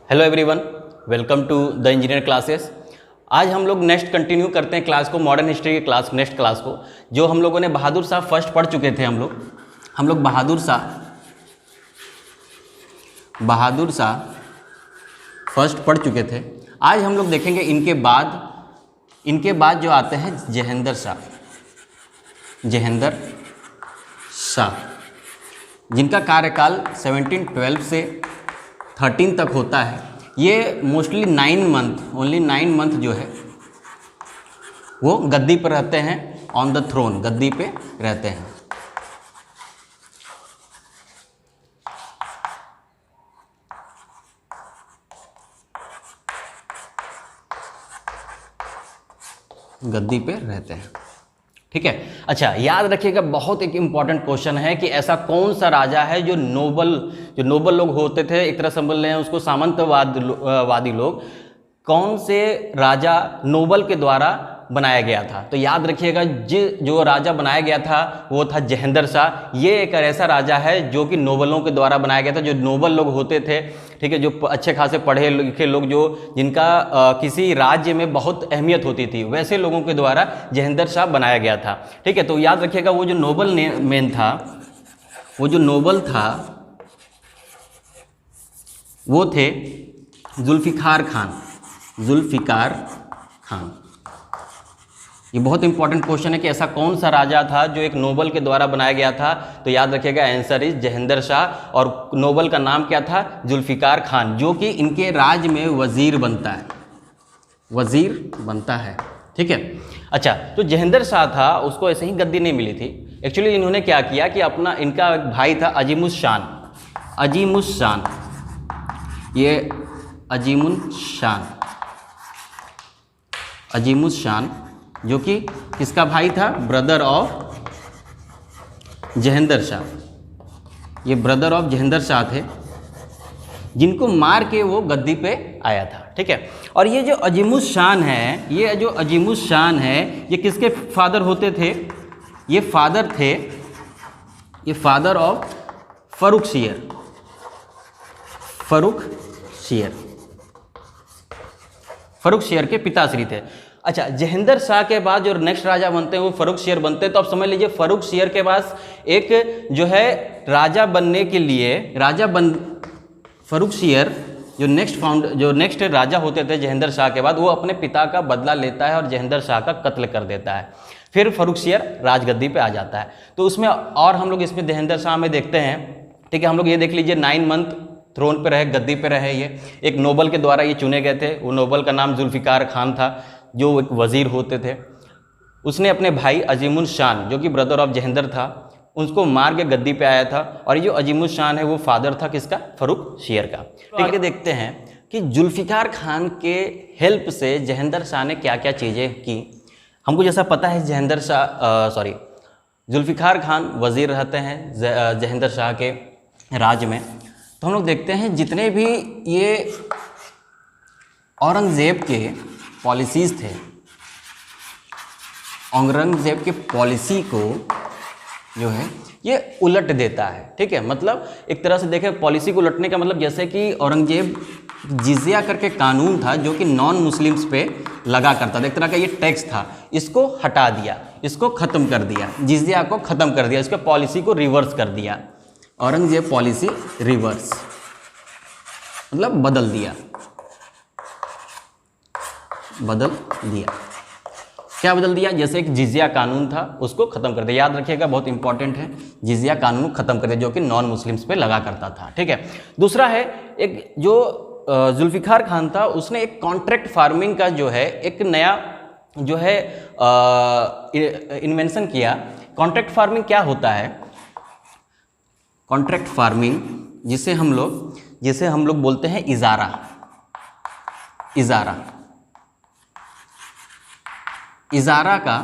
Hello everyone, welcome to the engineer classes. आज हम लोग नेक्स्ट कंटिन्यू करते हैं क्लास को, मॉडर्न हिस्ट्री की क्लास, नेक्स्ट क्लास को जो हम लोगों ने बहादुर शाह फर्स्ट पढ़ चुके थे। हम लोग बहादुर शाह फर्स्ट पढ़ चुके थे। आज हम लोग देखेंगे इनके बाद जो आते हैं जहेंद्र शाह, जिनका कार्यकाल 1712 से 13 तक होता है। ये मोस्टली 9 मंथ जो है वो गद्दी पर रहते हैं, ऑन द थ्रोन, गद्दी पे रहते हैं। गद्दी पे रहते हैं, ठीक है। अच्छा, याद रखिएगा, बहुत एक इम्पॉर्टेंट क्वेश्चन है कि ऐसा कौन सा राजा है जो नोबल लोग होते थे, एक तरह से बोल रहे हैं उसको सामंतवादी लोग, कौन से राजा नोबल के द्वारा बनाया गया था। तो याद रखिएगा, जो राजा बनाया गया था वो था जहेंद्र शाह। ये एक ऐसा राजा है जो कि नोबलों के द्वारा बनाया गया था। जो नोबल लोग होते थे, ठीक है, जो अच्छे खासे पढ़े लिखे लोग, जिनका किसी राज्य में बहुत अहमियत होती थी, वैसे लोगों के द्वारा जहेंद्र शाह बनाया गया था, ठीक है। तो याद रखिएगा, वो जो नोबल था वो थे जुल्फिकार खान। ये बहुत इंपॉर्टेंट क्वेश्चन है कि ऐसा कौन सा राजा था जो एक नोबल के द्वारा बनाया गया था। तो याद रखिएगा, आंसर इज जहेंद्र शाह, और नोबल का नाम क्या था? जुल्फिकार खान, जो कि इनके राज्य में वजीर बनता है, ठीक है। अच्छा, तो जहेंद्र शाह था, उसको ऐसे ही गद्दी नहीं मिली थी। एक्चुअली इन्होंने क्या किया कि इनका एक भाई था अजीमुस शान, जो कि किसका भाई था? Brother of Jahendra Shah. ये ब्रदर ऑफ जहेंद्र शाह थे, जिनको मार के वो गद्दी पे आया था, ठीक है। और ये जो अजीमुस शान है, ये किसके फादर होते थे? ये फादर ऑफ फर्रुख शेर के पिताश्री थे। अच्छा, जहेंद्र शाह के बाद जो नेक्स्ट राजा बनते हैं वो फर्रुख शेर बनते हैं। तो आप समझ लीजिए, फर्रुख शेर के पास एक जो है राजा बनने के लिए फर्रुख शेर जो नेक्स्ट राजा होते थे जहेंद्र शाह के बाद, वो अपने पिता का बदला लेता है और जहेंद्र शाह का कत्ल कर देता है। फिर फर्रुख शेर राजगद्दी पे आ जाता है। तो उसमें और हम लोग इसमें जहेंद्र शाह में देखते हैं, ठीक है। हम लोग ये देख लीजिए, 9 मंथ थ्रोन पे रहे, गद्दी पे रहे। ये एक नोबल के द्वारा ये चुने गए थे। वो नोबल का नाम जुल्फिकार खान था, जो एक वजीर होते थे। उसने अपने भाई अजीमुस शान, जो कि ब्रदर ऑफ जहेंद्र था, उसको मार के गद्दी पे आया था। और ये जो अजीमुस शान है वो फादर था किसका? फर्रुख शेर का। तो आगे देखते हैं कि जुल्फिकार खान के हेल्प से जहेंद्र शाह ने क्या क्या चीज़ें की। हमको जैसा पता है, जुल्फिकार खान वजीर रहते हैं जहेंद्र शाह के राज में। तो हम लोग देखते हैं जितने भी ये औरंगजेब के पॉलिसीज़ थे, औरंगजेब के पॉलिसी को जो है ये उलट देता है, ठीक है। मतलब एक तरह से देखें, पॉलिसी को उलटने का मतलब जैसे कि औरंगजेब जिजिया करके कानून था जो कि नॉन मुस्लिम्स पे लगा करता था, एक तरह का ये टैक्स था, इसको हटा दिया, इसको ख़त्म कर दिया, जिजिया को ख़त्म कर दिया, इसके पॉलिसी को रिवर्स कर दिया। औरंगजेब पॉलिसी रिवर्स मतलब बदल दिया। क्या बदल दिया? जैसे एक जिजिया कानून था, उसको ख़त्म कर दिया। याद रखिएगा, बहुत इंपॉर्टेंट है, जिजिया कानून ख़त्म कर दिया, जो कि नॉन मुस्लिम्स पे लगा करता था, ठीक है। दूसरा है, एक जो जुल्फिकार खान था, उसने एक कॉन्ट्रैक्ट फार्मिंग का जो है एक नया जो है इन्वेंशन किया। कॉन्ट्रैक्ट फार्मिंग क्या होता है? कॉन्ट्रैक्ट फार्मिंग जिसे हम लोग बोलते हैं इजारा का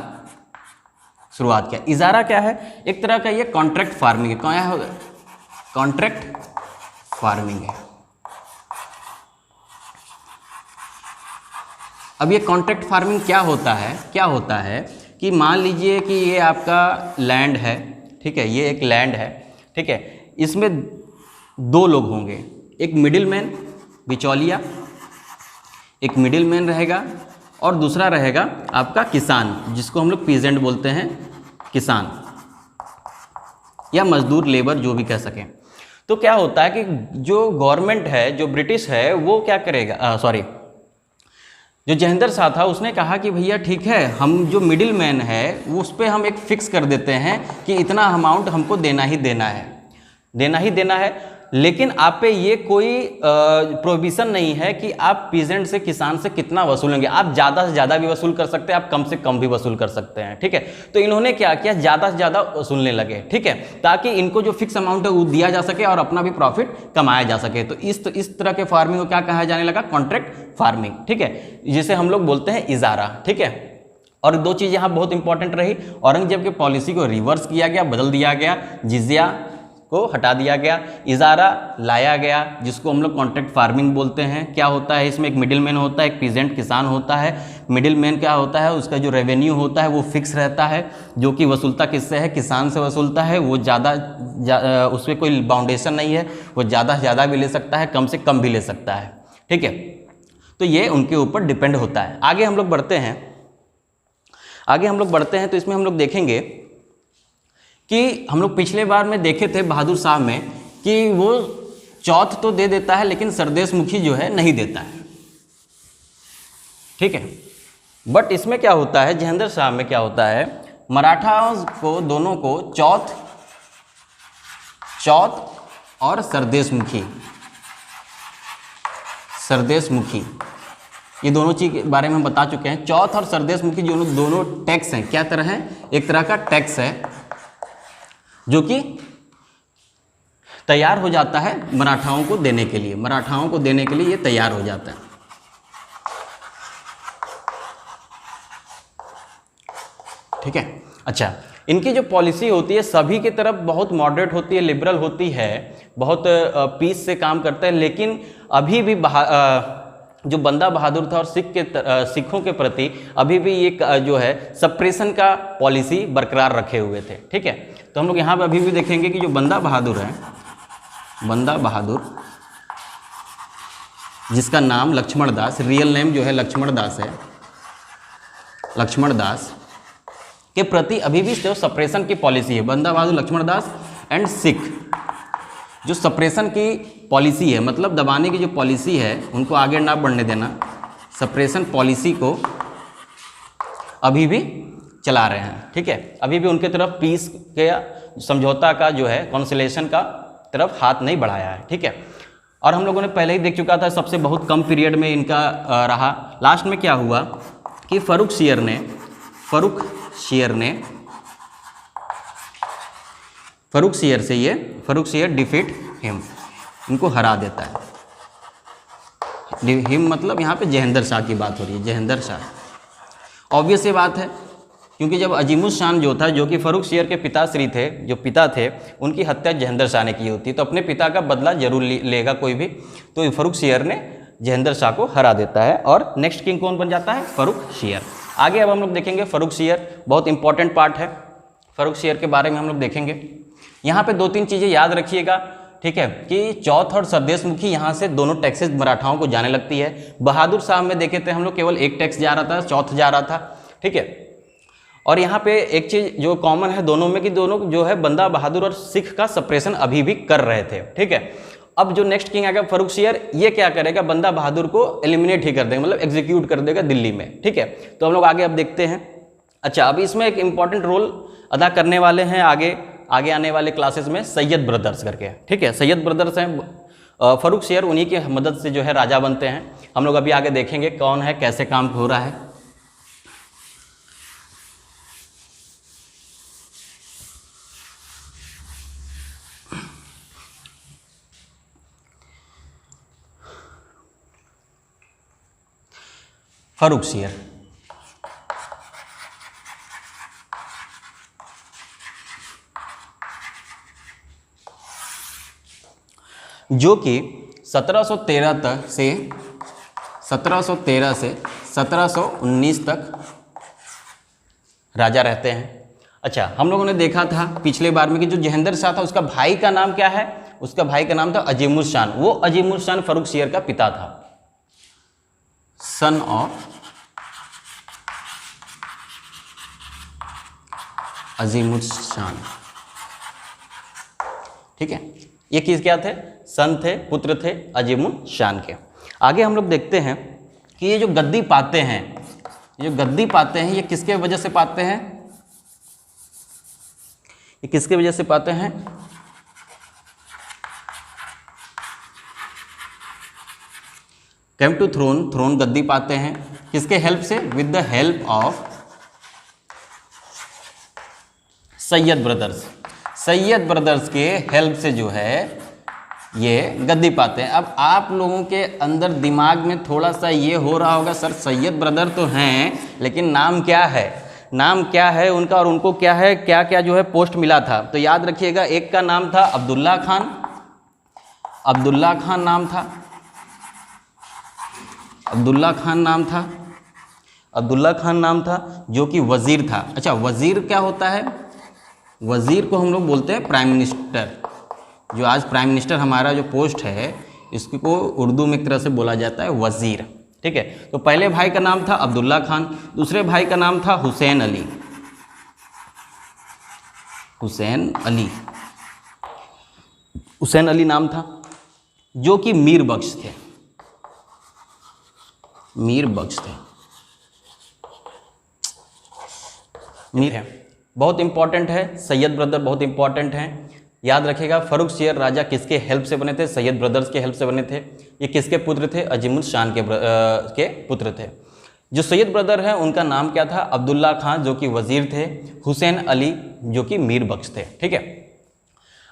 शुरुआत किया। इजारा क्या है? एक तरह का ये कॉन्ट्रैक्ट फार्मिंग है। क्या है? कॉन्ट्रैक्ट फार्मिंग है। अब ये कॉन्ट्रैक्ट फार्मिंग क्या होता है कि मान लीजिए कि ये आपका लैंड है, ठीक है, ये एक लैंड है, ठीक है। इसमें 2 लोग होंगे, एक मिडिल मैन बिचौलिया, एक मिडिल मैन रहेगा, और दूसरा रहेगा आपका किसान, जिसको हम लोग पीजेंट बोलते हैं, किसान या मजदूर, लेबर, जो भी कह सकें। तो क्या होता है कि जो गवर्नमेंट है, जो ब्रिटिश है, वो क्या करेगा, जो जयेंद्र शाह था उसने कहा कि भैया ठीक है, हम जो मिडिल मैन है वो उस पर हम एक फिक्स कर देते हैं कि इतना अमाउंट हमको देना ही देना है, देना ही देना है, लेकिन आप पे ये कोई प्रोहिबिशन नहीं है कि आप पीजेंट से, किसान से कितना वसूलेंगे। आप ज़्यादा से ज़्यादा भी वसूल कर सकते हैं, आप कम से कम भी वसूल कर सकते हैं, ठीक है। तो इन्होंने क्या किया, ज़्यादा से ज़्यादा वसूलने लगे, ठीक है, ताकि इनको जो फिक्स अमाउंट है वो दिया जा सके और अपना भी प्रॉफिट कमाया जा सके। तो इस तरह के फार्मिंग को क्या कहा जाने लगा, कॉन्ट्रैक्ट फार्मिंग, ठीक है, जिसे हम लोग बोलते हैं इजारा, ठीक है। और दो चीज़ यहाँ बहुत इंपॉर्टेंट रही, औरंगजेब की पॉलिसी को रिवर्स किया गया, बदल दिया गया, जिजिया को हटा दिया गया, इजारा लाया गया, जिसको हम लोग कॉन्ट्रैक्ट फार्मिंग बोलते हैं। क्या होता है इसमें, एक मिडिल मैन होता है, एक पीजेंट किसान होता है। मिडिल मैन क्या होता है, उसका जो रेवेन्यू होता है वो फिक्स रहता है, जो कि वसूलता किससे है, किसान से वसूलता है। वो ज़्यादा उसमें कोई बाउंडेशन नहीं है, वो ज़्यादा से ज़्यादा भी ले सकता है, कम से कम भी ले सकता है, ठीक है। तो ये उनके ऊपर डिपेंड होता है। आगे हम लोग बढ़ते हैं, तो इसमें हम लोग देखेंगे कि हम लोग पिछले बार में देखे थे बहादुर शाह में कि वो चौथ तो दे देता है लेकिन सरदेशमुखी जो है नहीं देता है, ठीक है। बट इसमें क्या होता है, जयेंद्र शाह में क्या होता है, मराठाओं को दोनों को चौथ और सरदेशमुखी ये दोनों चीज़ के बारे में हम बता चुके हैं। चौथ और सरदेशमुखी दोनों टैक्स हैं। क्या तरह है, एक तरह का टैक्स है जो कि तैयार हो जाता है मराठाओं को देने के लिए, ये तैयार हो जाता है, ठीक है। अच्छा, इनकी जो पॉलिसी होती है सभी की तरफ बहुत मॉडरेट होती है, लिबरल होती है, बहुत पीस से काम करता है, लेकिन अभी भी जो बंदा बहादुर था और सिखों के प्रति अभी भी एक जो है सप्रेशन का पॉलिसी बरकरार रखे हुए थे, ठीक है। तो हम लोग यहाँ पे अभी भी देखेंगे कि जो बंदा बहादुर है, बंदा बहादुर जिसका नाम लक्ष्मण दास, रियल नेम जो है लक्ष्मण दास है, लक्ष्मण दास के प्रति अभी भी जो सप्रेशन की पॉलिसी है, बंदा बहादुर, लक्ष्मण दास एंड सिख, जो सप्रेशन की पॉलिसी है, मतलब दबाने की जो पॉलिसी है, उनको आगे ना बढ़ने देना, सप्रेशन पॉलिसी को अभी भी चला रहे हैं, ठीक है। अभी भी उनके तरफ पीस के समझौता का जो है, कॉन्सिलेशन का तरफ हाथ नहीं बढ़ाया है, ठीक है। और हम लोगों ने पहले ही देख चुका था, सबसे बहुत कम पीरियड में इनका रहा। लास्ट में क्या हुआ कि फर्रुख शेर डिफीट हिम, इनको हरा देता है। हिम मतलब यहाँ पे जयेंद्र शाह की बात हो रही है, जयेंद्र शाह। ऑब्वियस ये बात है, क्योंकि जब अजीमुस शान जो था, जो कि फर्रुख शेर के पिताश्री थे, जो पिता थे, उनकी हत्या जयेंद्र शाह ने की होती, तो अपने पिता का बदला जरूर लेगा कोई भी। तो फर्रुख शेर ने जयेंद्र शाह को हरा देता है और नेक्स्ट किंग कौन बन जाता है, फर्रुख शेर। आगे अब हम लोग देखेंगे फर्रुख शेर, बहुत इंपॉर्टेंट पार्ट है, फर्रुख शेर के बारे में हम लोग देखेंगे। यहाँ पे 2-3 चीज़ें याद रखिएगा, ठीक है, कि चौथ और सरदेशमुखी यहाँ से दोनों टैक्सेस मराठाओं को जाने लगती है। बहादुर शाह में देखे थे हम लोग केवल एक टैक्स जा रहा था, चौथ जा रहा था, ठीक है। और यहाँ पे एक चीज़ जो कॉमन है दोनों में कि दोनों जो है बंदा बहादुर और सिख का सप्रेशन अभी भी कर रहे थे, ठीक है। अब जो नेक्स्ट किंग आएगा फर्रुख शेर, ये क्या करेगा, बंदा बहादुर को एलिमिनेट ही कर देगा, मतलब एग्जीक्यूट कर देगा दिल्ली में, ठीक है। तो हम लोग आगे अब देखते हैं। अच्छा, अब इसमें एक इंपॉर्टेंट रोल अदा करने वाले हैं आगे आने वाले क्लासेस में सैयद ब्रदर्स करके, ठीक है। सैयद ब्रदर्स हैं, फर्रुख शेर उन्हीं की मदद से जो है राजा बनते हैं। हम लोग अभी आगे देखेंगे कौन है, कैसे काम हो रहा है। फर्रुख शेर जो कि 1713 से 1719 तक राजा रहते हैं। अच्छा, हम लोगों ने देखा था पिछले बार में कि जो जहेंद्र शाह था उसका भाई का नाम क्या है, उसका भाई का नाम था अजीमुल शान। वो अजीमुल शान फर्रुखसियर का पिता था, सन ऑफ अजीमुल शान। ठीक है, ये किस क्या थे, सन थे, पुत्र थे अजीमुल शान के। आगे हम लोग देखते हैं कि ये जो गद्दी पाते हैं, ये जो गद्दी पाते हैं, ये किसके वजह से पाते हैं, ये किसके वजह से पाते हैं, कम टू थ्रोन, थ्रोन गद्दी पाते हैं किसके हेल्प से, with the help of Syed brothers. Syed brothers के हेल्प से जो है ये गद्दी पाते हैं। अब आप लोगों के अंदर दिमाग में थोड़ा सा ये हो रहा होगा, सर सैयद ब्रदर तो हैं लेकिन नाम क्या है, नाम क्या है उनका, और उनको क्या है, क्या क्या जो है पोस्ट मिला था। तो याद रखिएगा, एक का नाम था अब्दुल्ला खान, अब्दुल्ला खान नाम था, अब्दुल्ला खान नाम था, अब्दुल्ला खान नाम था जो कि वज़ीर था। अच्छा, वज़ीर क्या होता है, वज़ीर को हम लोग बोलते हैं प्राइम मिनिस्टर। जो आज प्राइम मिनिस्टर हमारा जो पोस्ट है इसको उर्दू में एक तरह से बोला जाता है वज़ीर। ठीक है, तो पहले भाई का नाम था अब्दुल्ला खान, दूसरे भाई का नाम था हुसैन अली, हुसैन अली, हुसैन अली नाम था, जो कि मीर बख्श थे, मीर बख्श थे, मीर है, बहुत इंपॉर्टेंट है। सैयद ब्रदर बहुत इंपॉर्टेंट हैं, याद रखिएगा। फर्रुखसियर राजा किसके हेल्प से बने थे, सैयद ब्रदर्स के हेल्प से बने थे। ये किसके पुत्र थे, अजीमुल शान के पुत्र थे। जो सैयद ब्रदर हैं उनका नाम क्या था, अब्दुल्ला खान जो कि वज़ीर थे, हुसैन अली जो कि मीर बख्श थे। ठीक है,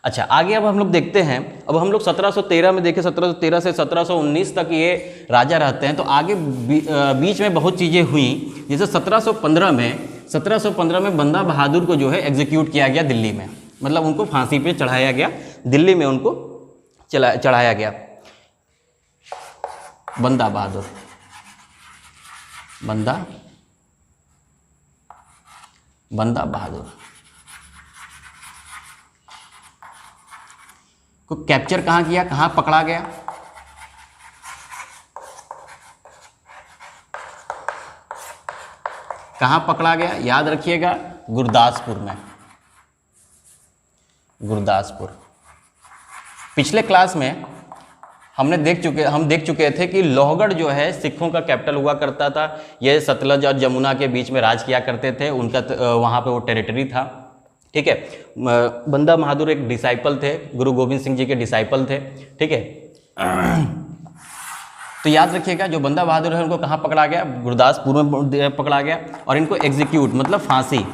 अच्छा आगे अब हम लोग देखते हैं। अब हम लोग 1713 में देखें, 1713 से 1719 तक ये राजा रहते हैं। तो आगे बीच में बहुत चीज़ें हुई, जैसे 1715 में बंदा बहादुर को जो है एग्जीक्यूट किया गया दिल्ली में, मतलब उनको फांसी पे चढ़ाया गया, दिल्ली में उनको चढ़ाया गया। बंदा बहादुर, बंदा बहादुर को कैप्चर कहाँ किया, कहाँ पकड़ा गया, कहाँ पकड़ा गया, याद रखिएगा, गुरदासपुर में, गुरदासपुर। पिछले क्लास में हम देख चुके थे कि लोहगढ़ जो है सिखों का कैपिटल हुआ करता था। ये सतलज और जमुना के बीच में राज किया करते थे, उनका वहाँ पे वो टेरिटरी था। ठीक है, बंदा बहादुर एक डिसाइपल थे, गुरु गोविंद सिंह जी के डिसाइपल थे। ठीक है, तो याद रखिएगा जो बंदा बहादुर है उनको कहाँ पकड़ा गया, गुरदासपुर में पकड़ा गया, और इनको एग्जीक्यूट मतलब फांसी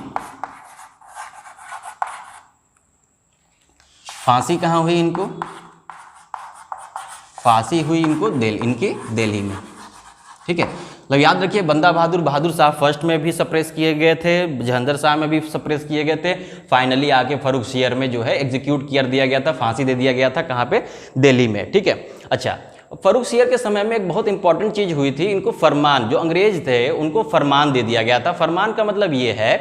कहाँ हुई, इनको फांसी हुई इनको इनकी दिल्ली में। ठीक है, मतलब याद रखिए बंदा बहादुर साहब फर्स्ट में भी सप्रेस किए गए थे, जहेंद्र शाह में भी सप्रेस किए गए थे, फाइनली आके फर्रुखसियर में जो है एग्जीक्यूट कर दिया गया था, फांसी दे दिया गया था, कहाँ पे, दिल्ली में। ठीक है, अच्छा फर्रुखसियर के समय में एक बहुत इंपॉर्टेंट चीज़ हुई थी, इनको फरमान, जो अंग्रेज थे उनको फरमान दे दिया गया था। फरमान का मतलब ये है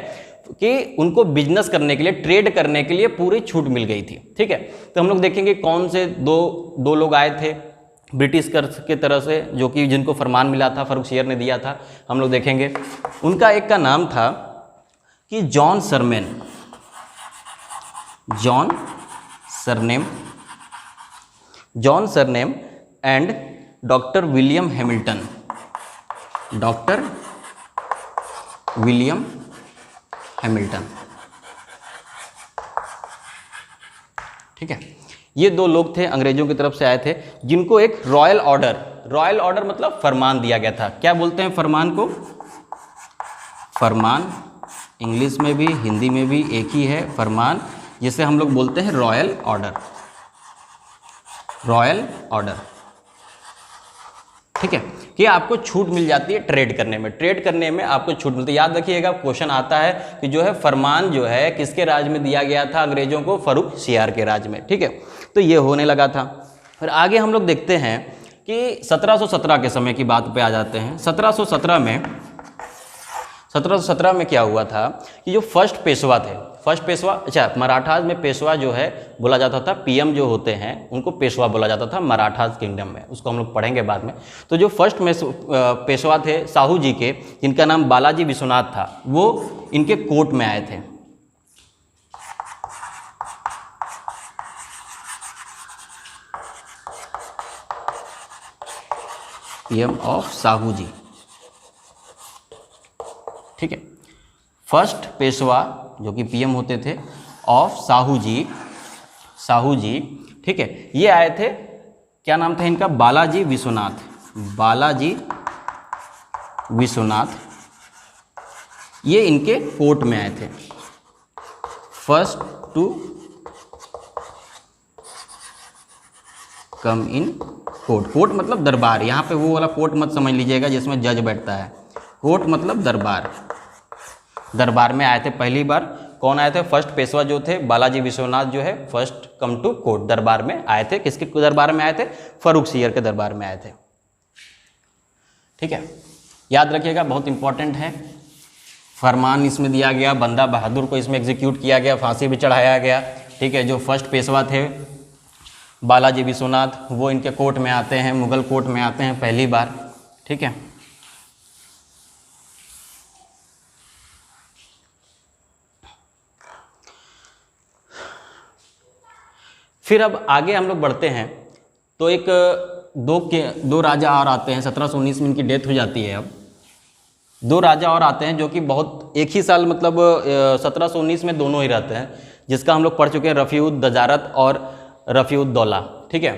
कि उनको बिजनेस करने के लिए, ट्रेड करने के लिए पूरी छूट मिल गई थी। ठीक है, तो हम लोग देखेंगे कौन से दो लोग आए थे ब्रिटिश के तरह से, जो कि जिनको फरमान मिला था, फर्रुखसियर ने दिया था, हम लोग देखेंगे। उनका एक का नाम था कि John surname and doctor William Hamilton, ठीक है, ये दो लोग थे, अंग्रेजों की तरफ से आए थे, जिनको एक रॉयल ऑर्डर मतलब फरमान दिया गया था। क्या बोलते हैं फरमान को, फरमान इंग्लिश में भी हिंदी में भी एक ही है, फरमान, जिसे हम लोग बोलते हैं रॉयल ऑर्डर। ठीक है, कि आपको छूट मिल जाती है ट्रेड करने में आपको छूट मिलती है। याद रखिएगा क्वेश्चन आता है कि जो है फरमान जो है किसके राज में दिया गया था अंग्रेजों को, फर्रुखसियर के राज में। ठीक है, तो ये होने लगा था। फिर आगे हम लोग देखते हैं कि 1717 के समय की बात पे आ जाते हैं। 1717 में क्या हुआ था कि जो फर्स्ट पेशवा थे, फर्स्ट पेशवा, अच्छा मराठाज में पेशवा जो है बोला जाता था, पीएम जो होते हैं उनको पेशवा बोला जाता था मराठाज किंगडम में, उसको हम लोग पढ़ेंगे बाद में। तो जो फर्स्ट में पेशवा थे साहू जी के, जिनका नाम बालाजी विश्वनाथ था, वो इनके कोर्ट में आए थे। पीएम ऑफ साहू जी, ठीक है। फर्स्ट पेशवा जो कि पीएम होते थे ऑफ साहू जी, ठीक है, ये आए थे, क्या नाम था इनका, बालाजी विश्वनाथ, बालाजी विश्वनाथ, ये इनके कोर्ट में आए थे। First to come in court, court मतलब दरबार, यहाँ पे वो वाला कोर्ट मत समझ लीजिएगा जिसमें जज बैठता है, कोर्ट मतलब दरबार, दरबार में आए थे पहली बार। कौन आए थे, फर्स्ट पेशवा जो थे बालाजी विश्वनाथ जो है, फर्स्ट कम टू कोर्ट, दरबार में आए थे। किसके दरबार में आए थे, फर्रुखसियर के दरबार में आए थे, ठीक है। याद रखिएगा, बहुत इंपॉर्टेंट है। फरमान इसमें दिया गया, बंदा बहादुर को इसमें एग्जीक्यूट किया गया, फांसी भी चढ़ाया गया, ठीक है। जो फर्स्ट पेशवा थे बालाजी विश्वनाथ, वो इनके कोर्ट में आते हैं, मुगल कोर्ट में आते हैं पहली बार, ठीक है। फिर अब आगे हम लोग बढ़ते हैं, तो एक दो राजा और आते हैं, 1719 में इनकी डेथ हो जाती है। अब दो राजा और आते हैं जो कि बहुत एक ही साल, मतलब 1719 में दोनों ही रहते हैं, जिसका हम लोग पढ़ चुके हैं, रफ़ी-उद-दजारत और रफ़ी-उद-दौला, ठीक है।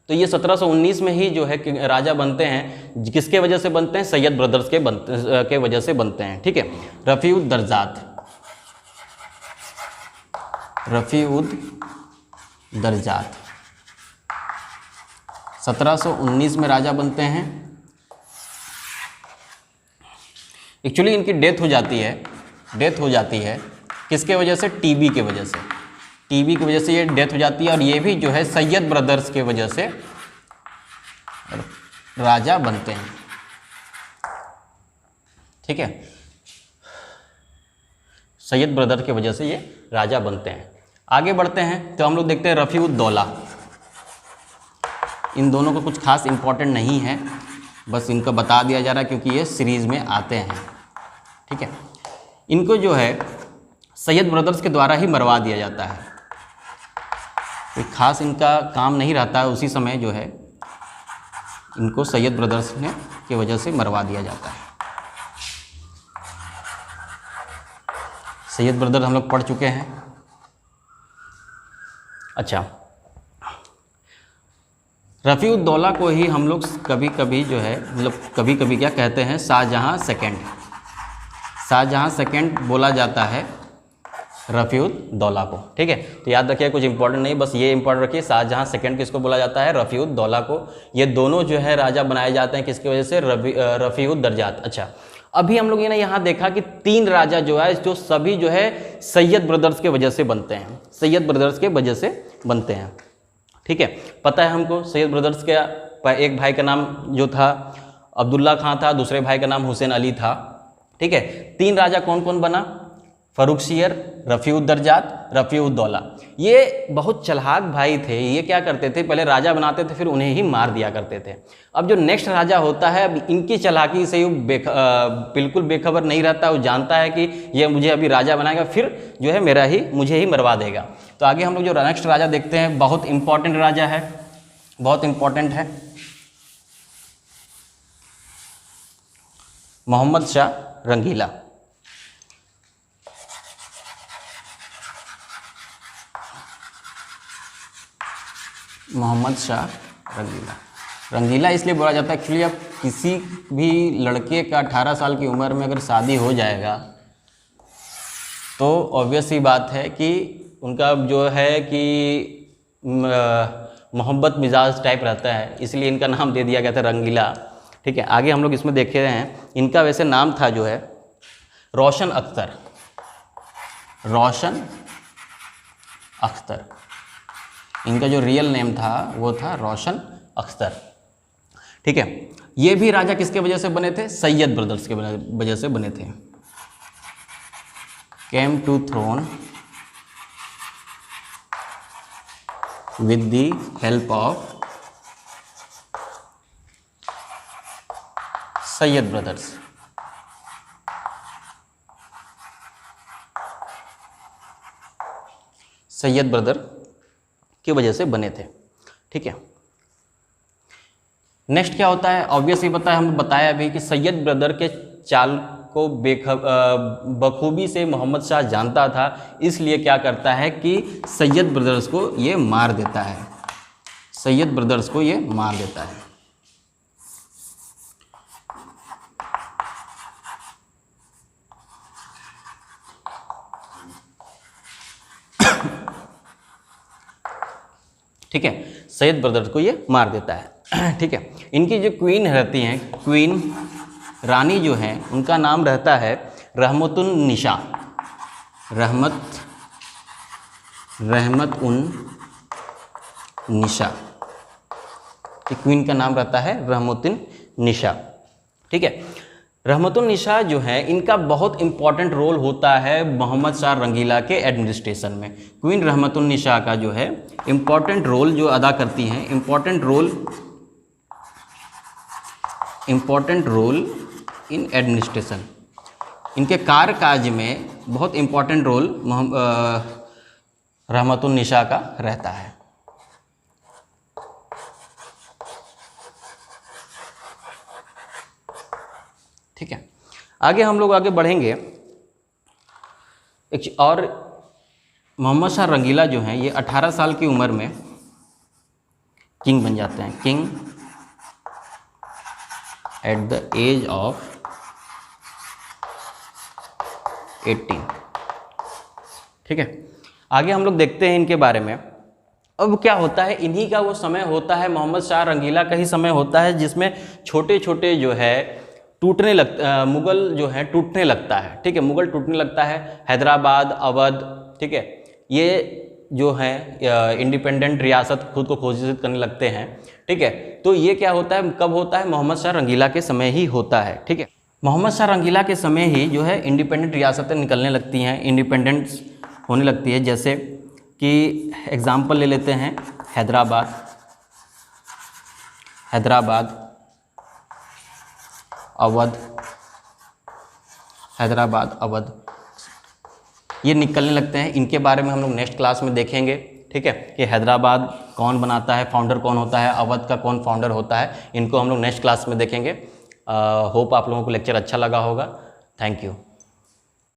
तो ये 1719 में ही जो है राजा बनते हैं, किसके वजह से बनते हैं, सैयद ब्रदर्स के वजह से बनते हैं, ठीक है। रफ़ी-उद-दरजात, रफ़ी-उद-दरजात 1719 में राजा बनते हैं। एक्चुअली इनकी डेथ हो जाती है, किसके वजह से, टीबी के वजह से, टीबी की वजह से ये डेथ हो जाती है। और ये भी जो है सैयद ब्रदर्स के वजह से राजा बनते हैं, ठीक है। सैयद ब्रदर की वजह से ये राजा बनते हैं। आगे बढ़ते हैं तो हम लोग देखते हैं रफ़ी-उद-दौला। इन दोनों को कुछ खास इंपॉर्टेंट नहीं है, बस इनका बता दिया जा रहा है क्योंकि ये सीरीज़ में आते हैं, ठीक है। इनको जो है सैयद ब्रदर्स के द्वारा ही मरवा दिया जाता है, कोई खास इनका काम नहीं रहता है। उसी समय जो है इनको सैयद ब्रदर्स ने की वजह से मरवा दिया जाता है। सैयद ब्रदर हम लोग पढ़ चुके हैं। अच्छा, रफ़ी-उद-दौला को ही हम लोग कभी कभी जो है, मतलब कभी कभी क्या कहते हैं, शाहजहाँ सेकंड बोला जाता है रफ़ी-उद-दौला को, ठीक है। तो याद रखिए, कुछ इंपॉर्टेंट नहीं, बस ये इंपॉर्टेंट रखिए, शाहजहाँ सेकंड किसको बोला जाता है, रफ़ी-उद-दौला को। ये दोनों जो है राजा बनाए जाते हैं किसकी वजह से, रफ़ी-उद-दरजात। अच्छा, अभी हम लोग ने यहाँ देखा कि 3 राजा जो है, जो सभी जो है सैयद ब्रदर्स के वजह से बनते हैं, सैयद ब्रदर्स के वजह से बनते हैं, ठीक है। पता है हमको सैयद ब्रदर्स का एक भाई का नाम जो था अब्दुल्ला खां था, दूसरे भाई का नाम हुसैन अली था, ठीक है। 3 राजा कौन कौन बना, फर्रुखसियर, रफ़ी-उद-दरजात, रफ़ी-उद-दौला। ये बहुत चालाक भाई थे। ये क्या करते थे, पहले राजा बनाते थे, फिर उन्हें ही मार दिया करते थे। अब जो नेक्स्ट राजा होता है, अब इनकी चालाकी से बिल्कुल बेखबर नहीं रहता, वो जानता है कि ये मुझे अभी राजा बनाएगा, फिर जो है मुझे ही मरवा देगा। तो आगे हम लोग जो नेक्स्ट राजा देखते हैं, बहुत इंपॉर्टेंट राजा है, बहुत इंपॉर्टेंट है, मोहम्मद शाह रंगीला। मोहम्मद शाह रंगीला इसलिए बोला जाता है, एक्चुअली अब किसी भी लड़के का 18 साल की उम्र में अगर शादी हो जाएगा तो ऑब्वियस ही बात है कि उनका जो है कि मोहब्बत मिजाज टाइप रहता है, इसलिए इनका नाम दे दिया गया था रंगीला, ठीक है। आगे हम लोग इसमें देखे रहे हैं, इनका वैसे नाम था जो है रोशन अख्तर। इनका जो रियल नेम था वो था रोशन अख्तर, ठीक है। ये भी राजा किसके वजह से बने थे, सैयद ब्रदर्स के वजह से बने थे, came to throne with the help of Syed brothers. Syed brother की वजह से बने थे। ठीक है, नेक्स्ट क्या होता है, ऑब्वियस ही पता है, हम बताया अभी कि सैयद ब्रदर के चाल को बखूबी से मोहम्मद शाह जानता था, इसलिए क्या करता है कि सैयद ब्रदर्स को ये मार देता है, सैयद ब्रदर्स को ये मार देता है। ठीक है, सैयद ब्रदर्स को ये मार देता है। ठीक है, इनकी जो क्वीन रहती हैं, क्वीन रानी जो है, उनका नाम रहता है रहमतुन निशा, रहमत उन निशा, कि क्वीन का नाम रहता है रहमतुन निशा। ठीक है, रहमतुन निशा जो है, इनका बहुत इंपॉर्टेंट रोल होता है मोहम्मद शाह रंगीला के एडमिनिस्ट्रेशन में। क्वीन रहमतुन निशा का जो है इंपॉर्टेंट रोल जो अदा करती हैं, इंपॉर्टेंट रोल इन एडमिनिस्ट्रेशन, इनके कार्यकाज में बहुत इंपॉर्टेंट रोल रहमतुन निशा का रहता है। ठीक है, आगे हम लोग आगे बढ़ेंगे। एक और मोहम्मद शाह रंगीला जो हैं, ये 18 साल की उम्र में किंग बन जाते हैं, king at the age of 18। ठीक है, आगे हम लोग देखते हैं इनके बारे में। अब क्या होता है, इन्हीं का वो समय होता है, मोहम्मद शाह रंगीला का ही समय होता है, जिसमें छोटे छोटे जो है मुगल जो है टूटने लगता है। ठीक है, मुगल टूटने लगता है, हैदराबाद, अवध, ठीक है, ये जो है इंडिपेंडेंट रियासत खुद को घोषित करने लगते हैं। ठीक है, तो ये क्या होता है, कब होता है, मोहम्मद शाह रंगीला के समय ही होता है। ठीक है, मोहम्मद शाह रंगीला के समय ही जो है इंडिपेंडेंट रियासतें निकलने लगती हैं, इंडिपेंडेंस होने लगती है। जैसे कि एग्जाम्पल ले लेते हैं, हैदराबाद, अवध, हैदराबाद, अवध, ये निकलने लगते हैं। इनके बारे में हम लोग नेक्स्ट क्लास में देखेंगे। ठीक है, कि हैदराबाद कौन बनाता है, फाउंडर कौन होता है, अवध का कौन फाउंडर होता है, इनको हम लोग नेक्स्ट क्लास में देखेंगे। होप आप लोगों को लेक्चर अच्छा लगा होगा। Thank you.